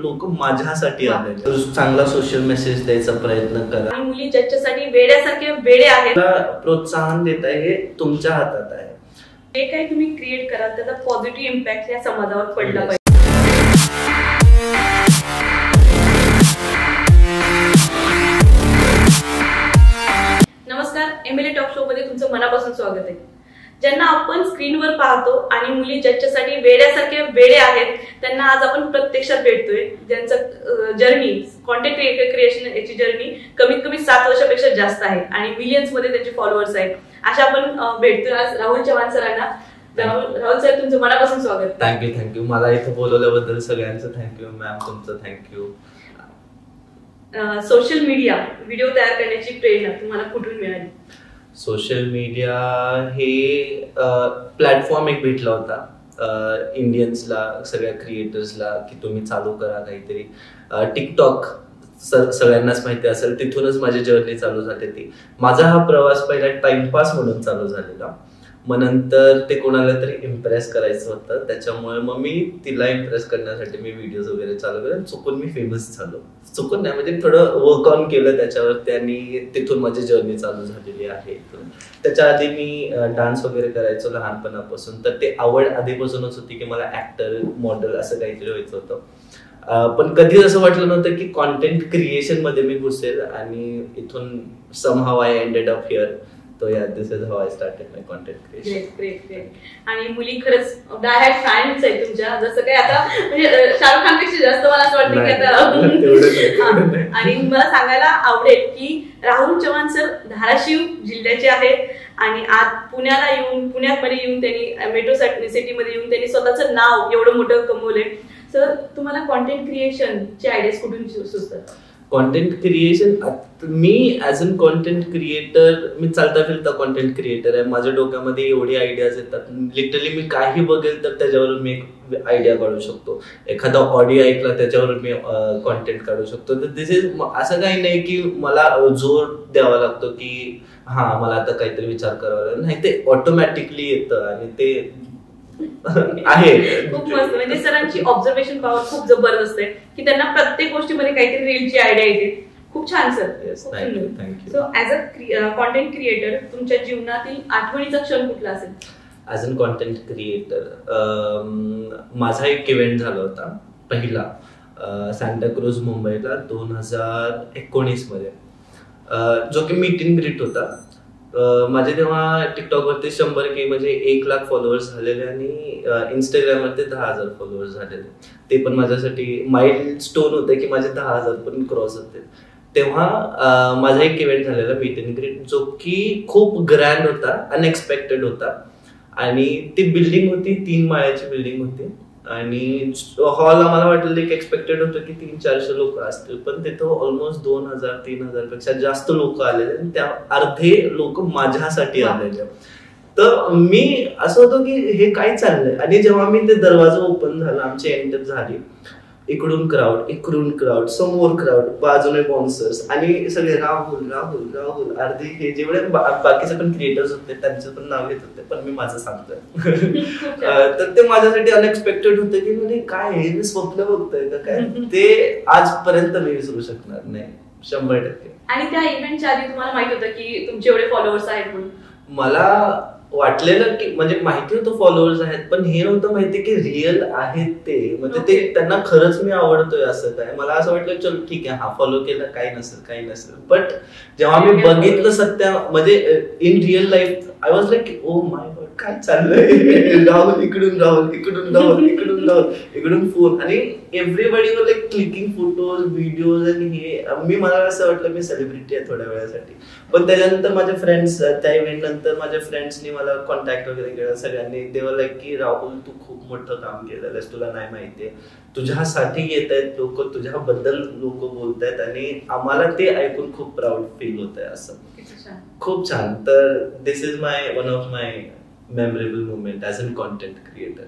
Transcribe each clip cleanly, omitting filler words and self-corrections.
लोक माझ्यासाठी आले. चांगला सोशल मेसेज द्यायचा प्रयत्न करा. आणि मुली ज्याच्यासाठी वेड्यासारखे वेडे आहेत प्रोत्साहन देत आहे हे तुमच्या हातात आहे. जे काही तुम्ही क्रिएट कराल त्याचा पॉझिटिव्ह इम्पॅक्ट या समाजावर पडला पाहिजे. नमस्कार, एमएलए टॉक शो मध्ये तुमचं मनापासून स्वागत आहे. ज्यांना आपण स्क्रीनवर पाहतो आणि मुली ज्याच्यासाठी वेड्यासारखे वेडे आहेत त्यांना आज आपण प्रत्यक्षात भेटतोय. ज्यांचं जर्नी कॉन्टेंट क्रिएशन याची जर्नी कमीत कमी 7 वर्षापेक्षा जास्त आहे आणि मिलियन्स मध्ये त्यांचे फॉलोअर्स आहेत. अशा आपण भेटतोय आज राहुल चव्हाण सरांना. राहुल सर, तुमचं मनापासून स्वागत. थँक्यू. मला इथं बोलवल्याबद्दल सगळ्यांचं थँक्यू. मॅम तुमचं थँक्यू. सोशल मीडिया व्हिडिओ तयार करण्याची प्रेरणा तुम्हाला कुठून मिळाली? सोशल मीडिया हे प्लॅटफॉर्म एक भेटला होता इंडियन्सला, सगळ्या क्रिएटर्सला, की तुम्ही चालू करा काहीतरी. टिकटॉक सगळ्यांनाच माहिती असेल, तिथूनच माझी जर्नी चालू झाली. ती माझा हा प्रवास पहिला टाइमपास म्हणून चालू झालेला. मग नंतर ते कोणाला तरी इम्प्रेस करायचं होतं, त्याच्यामुळे मग मी तिला इम्प्रेस करण्यासाठी मी व्हिडिओज वगैरे चालू केले. चुकून मी फेमस झालो. चुकून नाही, म्हणजे थोडं वर्क ऑन केलं त्याच्यावरती आणि तिथून माझी जर्नी चालू झालेली आहे. त्याच्या आधी मी डान्स वगैरे करायचो लहानपणापासून, तर ते आवड आधीपासूनच होती की मला ऍक्टर मॉडेल असं काहीतरी व्हायचं होतं. पण कधीच असं वाटलं नव्हतं की कॉन्टेंट क्रिएशन मध्ये मी घुसेल आणि इथून somehow I ended up here. So yeah, this is how I started my content creation. Great. आणि मुली खरंच डायहार्ड फॅन्स आहेत तुमच्या. जसं काही आता म्हणजे शाहरुख खान पेक्षा जास्त मला असं वाटतं की आता. आणि मला सांगायला आवडेल की राहुल चव्हाण सर धाराशिव जिल्ह्याचे आहेत आणि आज पुण्यामध्ये येऊन त्यांनी मेट्रो सिटीमध्ये येऊन त्यांनी स्वतःचं नाव एवढं मोठं कमवलंय. सर, तुम्हाला कॉन्टेंट क्रिएशनचे आयडियाज कुठून सुचतात? कॉन्टेंट क्रिएशन, मी ऍज अन कॉन्टेंट क्रिएटर, मी चालता फिरता कॉन्टेंट क्रिएटर आहे. माझ्या डोक्यामध्ये एवढी आयडियाज येतात. लिटरली मी काही बघेल तर त्याच्यावरून मी एक आयडिया काढू शकतो. एखादा ऑडिओ ऐकला त्याच्यावरून मी कॉन्टेंट काढू शकतो. तर दिस इज, असं काही नाही की मला जोर द्यावा लागतो की हा मला आता काहीतरी विचार करावा लागेल. नाही, ते ऑटोमॅटिकली येतं आणि ते आहे. खूप मस्त. म्हणजे सरांची ऑब्झर्वेशन पॉवर खूप जबरदस्त आहे की त्यांना प्रत्येक गोष्टीमध्ये काहीतरी रीलची आयडिया येते. खूप छान sir. Thank you. So as a content creator तुमच्या जीवनातील आठवणीचा क्षण कुठला असेल? ऍज अन कॉन्टेंट क्रिएटर माझा एक इव्हेंट झाला होता पहिला सांताक्रूज मुंबईला 2019 मध्ये, जो की मीट अँड ग्रीट होता. माझे तेव्हा टिकटॉक वरती 100K म्हणजे 1 लाख फॉलोअर्स झालेले आणि इंस्टाग्राम वरती 10,000 फॉलोअर्स झालेले. ते पण माझ्यासाठी माइल स्टोन होते की माझे 10,000 पण क्रॉस होते. तेव्हा माझा एक इव्हेंट झालेला मीट अँड ग्रीट, जो की खूप ग्रँड होता, अनएक्सपेक्टेड होता. आणि ती बिल्डिंग होती 3 माळ्याची बिल्डिंग होती आणि हॉल आम्हाला वाटलं की एक्सपेक्टेड होतं की 300-400 लोक असतील, पण तिथं ऑलमोस्ट 2,000-3,000 पेक्षा जास्त लोक आलेले आणि त्या अर्धे लोक माझ्यासाठी आलेले. तर मी असं होतं की हे काय चाललंय. आणि जेव्हा मी ते दरवाजा ओपन झाला, आमची एंटर झाली, इकडून क्राऊड, समोर क्राऊड, बाजूने बॉन्सर्स आणि सगळे राहुल अर्धे हे जेवढे बाकीचे पण क्रिएटर्स होते त्यांचे पण नाव घेत होते, पण मी माझं सांगतोय. तर ते माझ्यासाठी अनएक्सपेक्टेड होतं की म्हणजे काय हे स्वप्न बघतोय का काय. ते आजपर्यंत मी विसरू शकणार नाही 100%. आणि त्या इव्हेंटच्या आधी तुम्हाला माहित होतं की तुमचे एवढे फॉलोअर्स आहेत म्हणून? मला वाटलेलं की म्हणजे माहिती होतं फॉलोअर्स आहेत, पण हे नव्हतं माहिती की रिअल आहेत ते. म्हणजे ते त्यांना खरंच मी आवडतोय असं काय. मला असं वाटलं चल ठीक आहे, हा फॉलो केला, काही नसेल. बट जेव्हा मी बघितलं सत्य, म्हणजे in real life I was like O my God, काय चाललंय. राहुल इकडून फोन आणि एव्हरीबडी वर लाईक क्लिकिंग फोटोज व्हिडिओज. आणि हे मला असं वाटलं मी सेलिब्रिटी आहे थोड्या वेळासाठी. पण त्याच्यानंतर माझे फ्रेंड्स, त्या इव्हेंट नंतर माझ्या फ्रेंड्सनी मला कॉन्टॅक्ट वगैरे केला सगळ्यांनी. तेव्हा लाईक की राहुल तू खूप मोठं काम केलेलं आहेस, तुला नाही माहितीये, तुझ्यासाठी येत आहेत लोक, तुझ्याबद्दल लोक बोलतायत आणि आम्हाला ते ऐकून खूप प्राऊड फील होत आहे. असं खूप छान. तर this is one of my memorable moment as an content creator.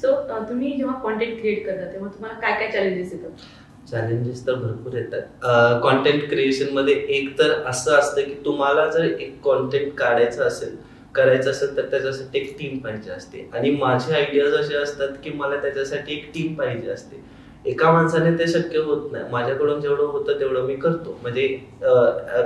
So तुम्ही जेव्हा कॉन्टेंट क्रिएट करता तेव्हा तुम्हाला काय काय चॅलेंजेस येतात? चॅलेंजेस तर भरपूर येतात कॉन्टेंट क्रिएशन मध्ये. एक तर असं असतं की तुम्हाला जर एक कॉन्टेंट करायचं असेल तर त्याच्यासाठी एक टीम पाहिजे असते. आणि माझे आयडियाज असे असतात की मला त्याच्यासाठी एक टीम पाहिजे असते. एका माणसाने ते शक्य होत नाही. माझ्याकडून जेवढं होतं तेवढं मी करतो. म्हणजे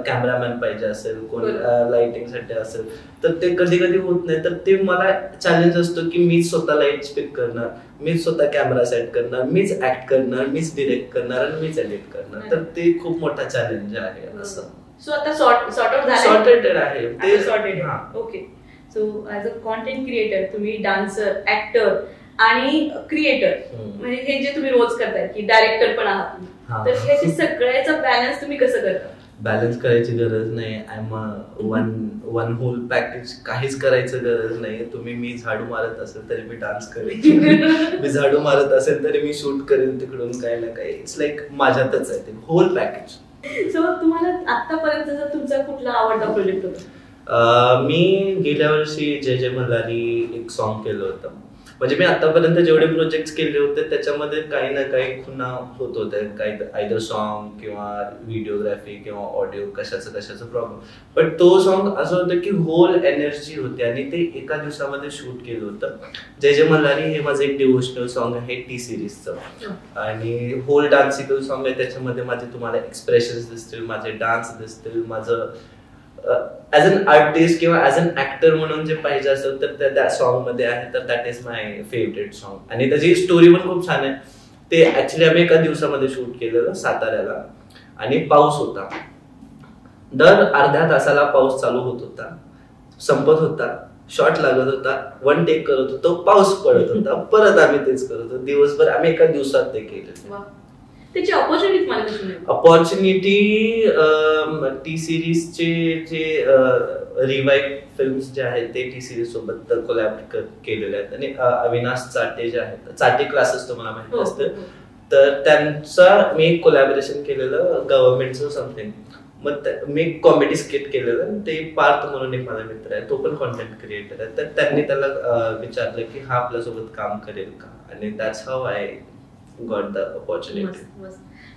कॅमेरामॅन पाहिजे असेल, कोण लाइटिंग साठी असेल तर ते कधी कधी होत नाही. तर ते मला चॅलेंज असतो की मीच स्वतः लाईट स्पीक करणार, मीच स्वतः कॅमेरा सेट करणार, मीच ऍक्ट करणार, मीच डिरेक्ट करणार आणि मीच एडिट करणार. तर ते खूप मोठा चॅलेंज आहे असं. सो आता सॉर्टेड आहे ते. Okay. So as a content creator तुम्ही डान्सर, ऍक्टर आणि क्रिएटर म्हणजे हे जे तुम्ही रोज करताय की डायरेक्टर पण आहात, तर याची सगळ्याचा बॅलन्स तुम्ही कसं करता? बॅलन्स करायची गरज नाही. I am one whole package. काहीच करायचं गरज नाही. मी झाडू मारत असेल तरी मी डान्स करेन, मी झाडू मारत असेल तरी मी शूट करेन तिकडून काही ना काही. इट्स लाईक माझ्यातच आहे ते होल पॅकेज. सो तुम्हाला आतापर्यंत तुमचा कुठला आवडता प्रोजेक्ट होता? मी गेल्या वर्षी जय मल्हारी एक सॉन्ग केलं होतं. म्हणजे मी आतापर्यंत जेवढे प्रोजेक्ट केले होते त्याच्यामध्ये काही ना काही खुणा होत होत्या, काही आयदर सॉन्ग किंवा व्हिडिओग्राफी किंवा ऑडिओ कशाचं प्रॉब्लेम. पण तो सॉन्ग असं होतं की होल एनर्जी होती आणि ते एका दिवसामध्ये शूट केलं होतं. जय मल्हारी हे माझं एक डिव्होशनल सॉन्ग आहे टी सिरीजचं आणि होल डान्सिकल सॉन्ग आहे. त्याच्यामध्ये माझे तुम्हाला एक्सप्रेशन्स दिसतील, माझे डान्स दिसतील, माझं ऍज अन आर्टिस्ट किंवा ऍज अन ऍक्टर म्हणून जे पाहिजे असेल तर त्या सॉन्ग मध्ये आहे. तर that is my favourite song आणि त्याची स्टोरी पण खूप छान आहे. ते ऍक्च्युली आम्ही एका दिवसामध्ये शूट केलेलं साताऱ्याला आणि पाऊस होता. दर अर्ध्या तासाला पाऊस चालू होत होता, संपत होता, शॉट लागत होता, वन टेक करत होतो, पाऊस पडत होता, परत आम्ही तेच करत होतो दिवसभर. आम्ही एका दिवसात ते केलं. त्याची अपॉर्च्युनिटी मला कशी मिळाली? अपॉर्च्युनिटी टी सिरीजचे जे रिवाइव्ह फिल्म्स जे आहेत ते टी सिरीज सोबत कोलॅब केलेले आहेत आणि अविनाश चाटे जे आहेत, चाटे क्लासेस तुम्हाला माहिती असतं, तर त्यांचा मी एक कोलॅबोरेशन केलेलं गव्हर्नमेंटचं समथिंग. मग मी एक कॉमेडी स्किट केलेलं. ते पार्थ म्हणून एक माझा मित्र आहे, तो पण कॉन्टेंट क्रिएटर आहे. तर त्यांनी त्याला विचारलं की हा आपल्यासोबत काम करेल का, आणि that's how I got the opportunity.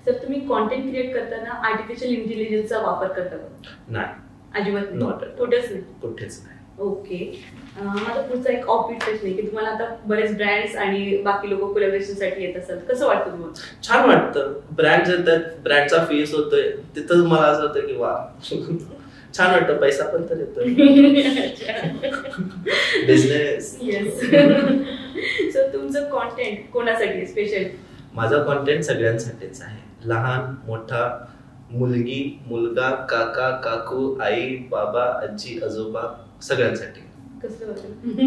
तर तुम्ही कॉन्टेंट क्रिएट करताना आर्टिफिशियल इंटेलिजन्सचा वापर करता का? नाही, अजिबात नॉट. कुठेच नाही. ओके. माझा पुढचा एक ऑफिस प्रश्न आहे की तुम्हाला आता बरेच ब्रँड्स आणि बाकी लोक कोलॅबोरेशन साठी येत असतात, कसं वाटतं तुम्हाला? छान वाटतं. ब्रँड येतात, ब्रँडचा फेस होतोय, तिथंच मला असं होतं की वा छान वाटतं, पैसा पण तर येतोय. बिझनेस. सो तुमचं कॉन्टेंट कोणासाठी स्पेशल? माझा कॉन्टेंट सगळ्यांसाठीच आहे. लहान मोठा, मुलगी मुलगा, काका काकू, आई बाबा, आजी आजोबा, सगळ्यांसाठी.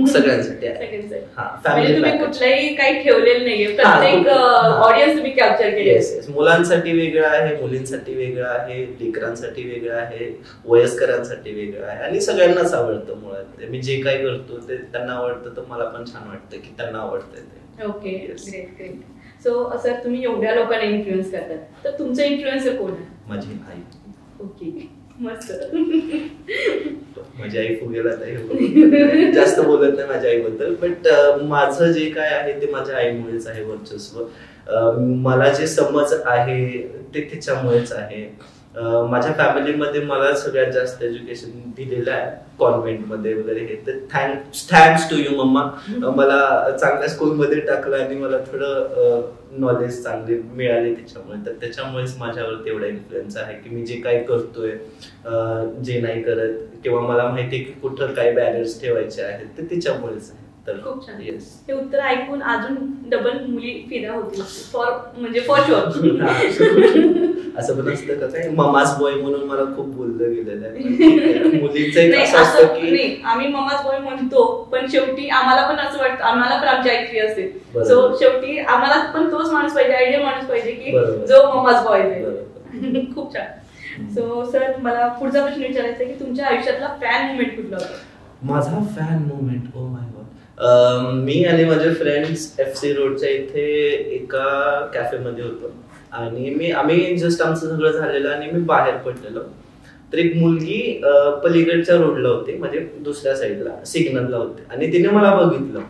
सगळ्यांसाठी म्हणजे तुम्ही कुठलाही काही ठेवलेलं नाहीये, प्रत्येक ऑडियन्स तुम्ही कॅप्चर केले. मुलांसाठी वेगळं आहे, मुलींसाठी वेगळं आहे, लेकरांसाठी वेगळं आहे, वयस्करांसाठी वेगळं आहे आणि सगळ्यांनाच आवडतं. मुळात मी जे काही करतो ते त्यांना आवडतं, तर मला पण छान वाटतं की त्यांना आवडतंय ते. Okay, great great. So sir तुम्ही एवढ्या लोकांना इन्फ्लुएन्स करतात, तर तुमचं इन्फ्लुएन्सर कोण आहे? माझी आई. ओके, मस्त. माझी आई फुगेला नाही, जास्त बोलत नाही माझ्या आईबद्दल, बट माझं जे काय आहे ते माझ्या आईमुळेच आहे वर्चस्व. मला जे समज आहे ते तिच्यामुळेच आहे. माझ्या फॅमिलीमध्ये मला सगळ्यात जास्त एज्युकेशन दिलेलं आहे कॉन्व्हेंटमध्ये वगैरे हे, तर थँक्स टू यू मम्मा. मला चांगल्या स्कूलमध्ये टाकलं आणि मला थोडं नॉलेज चांगले मिळाले त्याच्यामुळे. तर त्याच्यामुळेच माझ्यावर तेवढा इन्फ्लुएन्स आहे की मी जे काय करतोय, जे नाही करत, किंवा मला माहितीये की कुठं काय बॅरियर्स ठेवायचे आहेत, ते तिच्यामुळेच आहे. खूप छान. हे उत्तर ऐकून अजून डबल मुली फिदा होतील फॉर शुअर. असं पण असतं का काय, ममाज बॉय म्हणून मला खूप बोललं गेलेलं आहे. मुलींचं असं असतं की आम्ही ममाज बॉय म्हणतो, पण शेवटी आम्हाला पण असं वाटतं, आम्हाला पण आमची आई फ्री असते. सो शेवटी आम्हाला पण तोच माणूस पाहिजे, आयडियल माणूस पाहिजे की जो ममाज बॉय आहे. खूप छान. सो सर मला पुढचा प्रश्न विचारायचा आहे की तुमच्या आयुष्यातला फॅन मुवमेंट कुठला होता? माझा fan movement, oh my god. मी आणि माझे फ्रेंड्स FC रोडच्या इथे एका कॅफेमध्ये होतो आणि आम्ही जस्ट आमचं सगळं झालेलं आणि मी बाहेर पडलेलो. तर एक मुलगी पलीकडच्या रोडला होती, म्हणजे दुसऱ्या साईडला सिग्नलला होती, आणि तिने मला बघितलं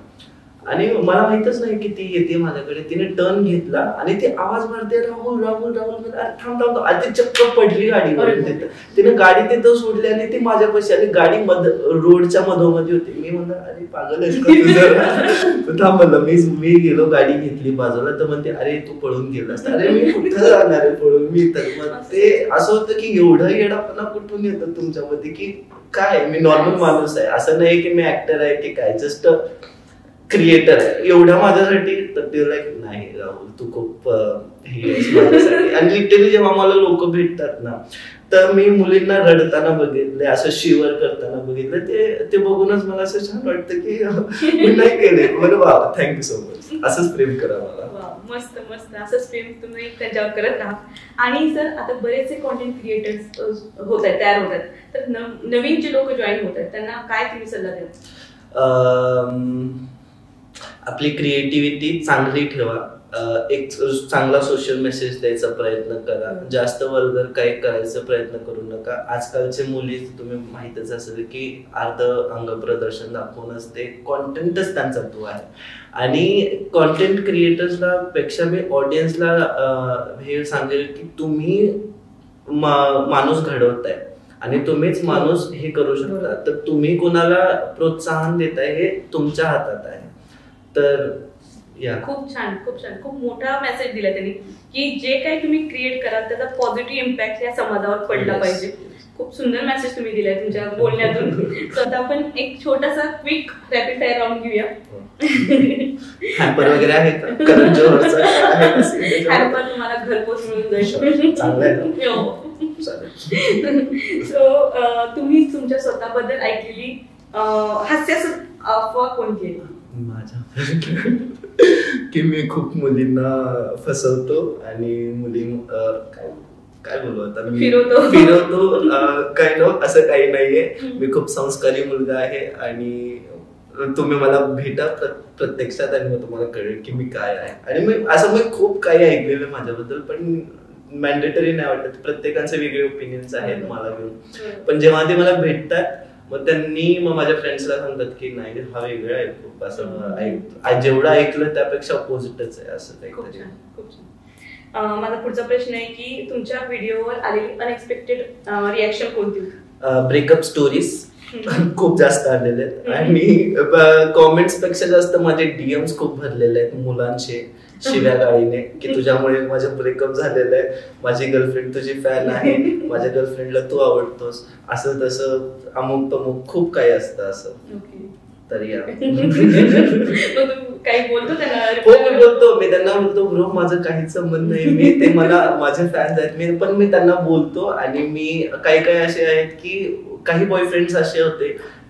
आणि मला माहितच नाही की ती येते माझ्याकडे. तिने टर्न घेतला आणि ती आवाज मारते राहुल राहुल राहुल. थांब थांब. आणि ती चक्क पडली गाडीवर. तिने गाडी तिथं सोडली आणि ती माझ्यापाशी आणि गाडी रोडच्या मधोमधी होती. मी म्हणलं अरे पागल आहेस का तुझं. थांब म्हणलं. मी गेलो गाडी घेतली बाजूला. तर म्हणते अरे तू पळून गेलास. अरे मी कुठं जाणार आहे पळून. मी तर मग ते असं होतं की एवढं येडापणा कुठून येतं तुमच्यामध्ये की काय मी नॉर्मल माणूस आहे. असं नाही की मी ऍक्टर आहे की काय, जस्ट क्रिएटर आहे एवढ्या माझ्यासाठी. तर ते लाईक नाही राहुल तू खूप हे माझ्यासाठी. आणि लिटरली जेव्हा मला लोक भेटतात ना तर मी मुलींना रडताना बघितले, असं शिवर करताना बघितलं. ते बघूनच मला असं छान वाटतं की मी नाही केले. बरं वा थँक्यू सो मच. असंच प्रेम करा मला. मस्त मस्त. असंच प्रेम तुम्ही त्यांच्यावर करत राहा. आणि सर आता बरेचसे कॉन्टेंट क्रिएटर्स होत आहेत, तयार होत आहेत, तर नवीन जे लोक जॉईन होत आहेत त्यांना काय तुम्ही सल्ला द्याल? आपली क्रिएटिव्हिटी चांगली ठेवा. एक चांगला सोशल मेसेज द्यायचा प्रयत्न करा. जास्त वल्गर काही करायचा प्रयत्न करू नका. आजकालचे मुली तुम्ही माहितच असेल की अर्ध अंग प्रदर्शन दाखवूनच ते कॉन्टेंटच त्यांचा तो आहे. आणि कॉन्टेंट क्रिएटर्सला पेक्षा मी ऑडियन्सला हे सांगेल की तुम्ही माणूस घडवताय आणि तुम्हीच माणूस हे करू शकता. तर तुम्ही कोणाला प्रोत्साहन देताय हे तुमच्या हातात आहे. तर खूप छान खूप छान. खूप मोठा मेसेज दिला त्यांनी की जे काही तुम्ही क्रिएट कराल त्याचा पॉझिटिव्ह इम्पॅक्ट या समाजावर पडला पाहिजे. खूप सुंदर मेसेज तुम्ही दिलाय तुमच्या बोलण्यातून. तर आता आपण एक छोटासा क्विक रॅपिड फायर राऊंड घेऊया. हॅम्पर वगैरे आहे का? करण जोहरचा हॅम्पर तुम्हाला घरपोच मिळून जाईल. चांगलं आहे. सो तुम्ही तुमच्या स्वतःबद्दल ऐकलेली हास्यास्पद अफवा कोणती आहे? माझ्या की मी खूप मुलींना फसवतो आणि मुली काय बोलू आता फिरवतो. काइंड ऑफ असं काही नाहीये. मी खूप संस्कारी मुलगा आहे आणि तुम्ही मला भेटा प्रत्यक्षात आणि मग तुम्हाला कळेल की मी काय आहे. आणि मी खूप काही ऐकलेलं माझ्याबद्दल, पण मॅन्डेटरी नाही वाटत. प्रत्येकाचे वेगळे ओपिनियन्स आहेत मला घेऊन. पण जेव्हा ते मला भेटतात मग त्यांनी माझ्या फ्रेंड्सला सांगतात की नाही हा वेगळा आहे खूप. असं जेवढं ऐकलं त्यापेक्षा अपोजिटच आहे असं काहीतरी. माझा पुढचा प्रश्न आहे की तुमच्या व्हिडिओवर आलेली अनएक्सपेक्टेड रिॲक्शन कोणती? ब्रेकअप स्टोरीज खूप जास्त आलेले आहेत आणि कॉमेंट्स पेक्षा जास्त माझे डीएम्स खूप भरलेले आहेत मुलांचे शिव्या गाळीने की तुझ्यामुळे माझं ब्रेकअप झालेलं आहे, माझी गर्लफ्रेंड तुझी फॅन आहे, माझ्या गर्लफ्रेंडला तू आवडतोस, असं तसं अमुक तमुक खूप काही असतं असं. तर या काही बोलतो त्यांना? हो मी बोलतो. मी त्यांना बोलतो ब्रो माझं काहीच संबंध नाही. मी ते मला माझे फॅन्स आहेत पण मी त्यांना बोलतो. आणि मी काही असे आहेत की काही बॉयफ्रेंड्स असे होते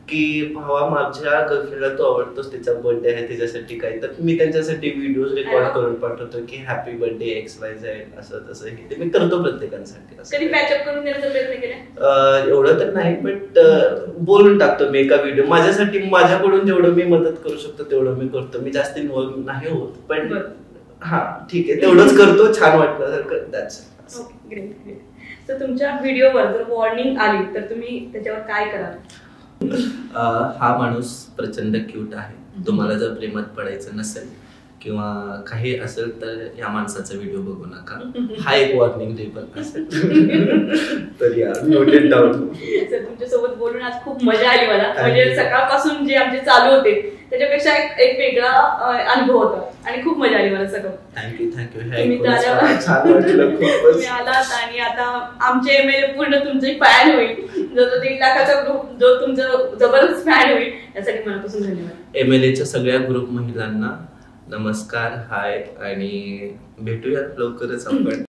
की भावा माझ्या गर्लफ्रेंडला तू आवडतोस, तिचा बर्थडे आहे तिच्यासाठी काही, तर मी त्यांच्यासाठी व्हिडिओज रेकॉर्ड करून पाठवतो की हॅपी बर्थडे XYZ असं तसं. हे मी करतो प्रत्येकांसाठी. कधी पॅचअप करून देण्याचा प्रयत्न केला? एवढं तर नाही बट बोलून टाकतो मी एका व्हिडिओ. माझ्यासाठी माझ्याकडून जेवढं मी मदत करू शकतो तेवढं मी करतो. मी जास्त इन्व्हॉल्व नाही होत पण हा ठीक आहे तेवढंच करतो. छान वाटलं तर ग्रेट. तर तुमच्या व्हिडिओवर जर वॉर्निंग आली तर तुम्ही त्याच्यावर काय कराल? हा माणूस प्रचंड क्यूट आहे, तुम्हाला जर प्रेमात पडायचं नसेल किंवा काही असेल तर या माणसाचा व्हिडिओ बघू नका. हा एक वॉर्निंग लेबल असेल. तर या नोटेड डाऊन. तुमच्यासोबत बोलून आज खूप मजा आली मला. म्हणजे सकाळपासून जे आमचे चालू होते त्याच्यापेक्षा एक वेगळा अनुभव होता आणि खूप मजा आली मला सगळं. थँक्यू. तुम्ही आलात आणि आता आमचे MLA पूर्ण तुमचे फॅन होईल. जो 1.5 लाखाचा ग्रुप जो तुमचं जबरदस्त फॅन होईल यासाठी मनापासून धन्यवाद. MLAच्या सगळ्या ग्रुप महिलांना नमस्कार, हाय आणि भेटूयात लवकरच आपण.